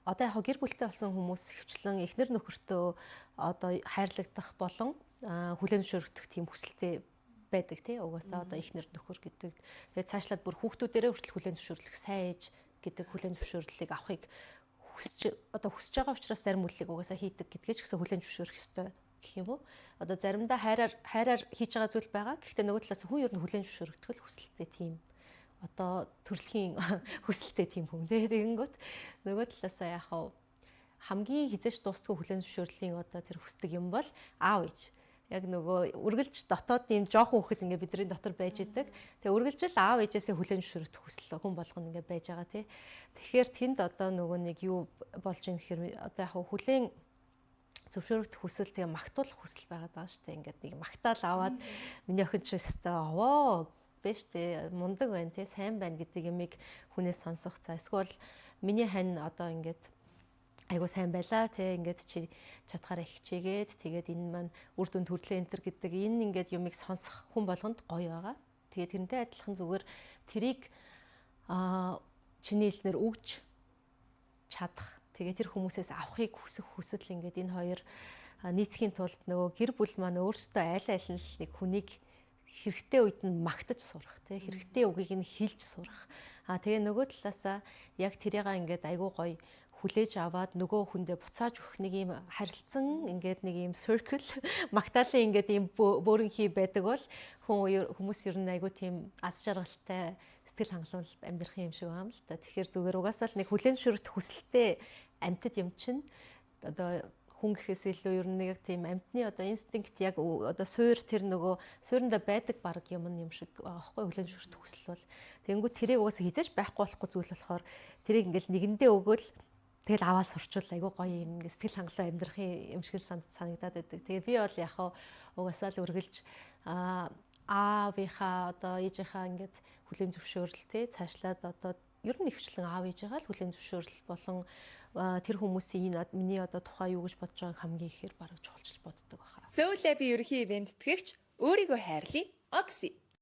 одоо яг гэр бүлтэй болсон хүмүүс хөвчлэн эхнэр нөхөртөө одоо хайрлагдах болон хүлээн зөвшөөрөгдөх тийм хүсэлтэй байдаг тий. Угаасаа одоо эхнэр нөхөр гэдэг. Тэгээд цаашлаад бүр хүүхдүүдээрээ хүртэл хүлээн зөвшөөрлөх сайн ээж гэдэг хүлээн зөвшөөрлийг авахыг хүсэж байгаа учраас зарим үйлийг угаасаа хийдэг гэдгээ ч гэсэн хүлээн зөвшөөрөх ёстой гэх юм уу. Одоо заримдаа хайраар хийж байгаа зүйл байгаа. Гэхдээ нөгөө талаас хүн ер нь хүлээн зөвшөөрөгдөх хүсэлтэй тийм одоо төрөлхийн хүсэлтэй тийм хүн. Тэгэнгүүт нөгөө талаасаа яг хамгийн хизээч дуустгүй хүлээн зөвшөөрлийн одоо тэр хүсдэг юм бол аав ээж. Яг нөгөө үргэлж дотоод ийм жоохон хүүхэд ингээ бидний дотор байж идэг. Тэгээ үргэлжил аав ээжээсээ хүлээн зөвшөөрөх хүсэл хүн болгоно ингээ байж байгаа тий. Тэгэхээр тэнд одоо нөгөө нэг юу болж юм гэхээр одоо яг хүлээн зөвшөөрөгдөх хүсэл тэгээ магтуулах хүсэл байгаад байгаа шүү дээ. Ингээд нэг магтаал аваад миний охин ч өстой овоо биш дээ мундаг байна тий сайн байна гэдэг ямиг хүнээс сонсох. За эсвэл миний хань одоо ингээд айгуу сайн байла тий ингээд чи чадхаараа хичээгээд тэгээд энэ маань үр дүнд хөрлөө энтер гэдэг энэ ингээд юмыг сонсох хүн болгонд гоё байгаа. Тэгээд тэрнтэй адилхан зүгээр тэрийг чиний хэлснээр өгж чадах. Тэгээд тэр хүмүүсээс авахыг хүсэх хүсэл ингээд энэ хоёр нийцхийн тулд нөгөө гэр бүл маань өөрсдөө айл айл нь нэг хүнийг хэрэгтэй үед нь магтаж сурах тий хэрэгтэй үгийг нь хэлж сурах. Тэгээ нөгөө талаасаа яг тэрийг ингээд айгуу гоё хүлээж аваад нөгөө хүндээ буцааж өгөх нэг юм харилцан ингээд нэг юм circle магтаалын ингээд юм бөөрөнхий байдаг бол хүмүүс ер нь айгуу тийм аз жаргалтай сэтгэл хангалуун амьдрах юм шиг байна л та. Тэгэхээр зүгээр угаасаа л нэг хүлээн зөвшөөрөх хүсэлтэй амьтад юм чинь одоо хүн гэхээс илүү ер нь нэг тийм амьтны одоо инстинкт яг одоо суур тэр нөгөө суурьнда байдаг баг юм шиг аахгүй хүлээн зөвшөөрөх хүсэл бол тэгэнгүүт тэрийг угаасаа хизээж байхгүй болохгүй зүйл болохоор тэрийг ингээл нэгэндээ өгөөл тэгэл аваад сурчвал айгуу гоё юм сэтгэл хангалуун амьдрах юм шиг санагдаад байдаг. Тэгээ би бол яг угаасаа л үргэлж аавынхаа одоо ээжийнхаа ингээд хүлээн зөвшөөрөл тий цаашлаад одоо ер нь ихвчлэн аав ээжээгаа л хүлээн зөвшөөрөл болон тэр хүмүүсийн миний одоо тухай юу гэж бодож байгааг хамгийн ихээр бараг чухалчилж боддог баха. Soul Lab ерөнхий ивент тэтгэгч өөрийгөө хайрлая Окси.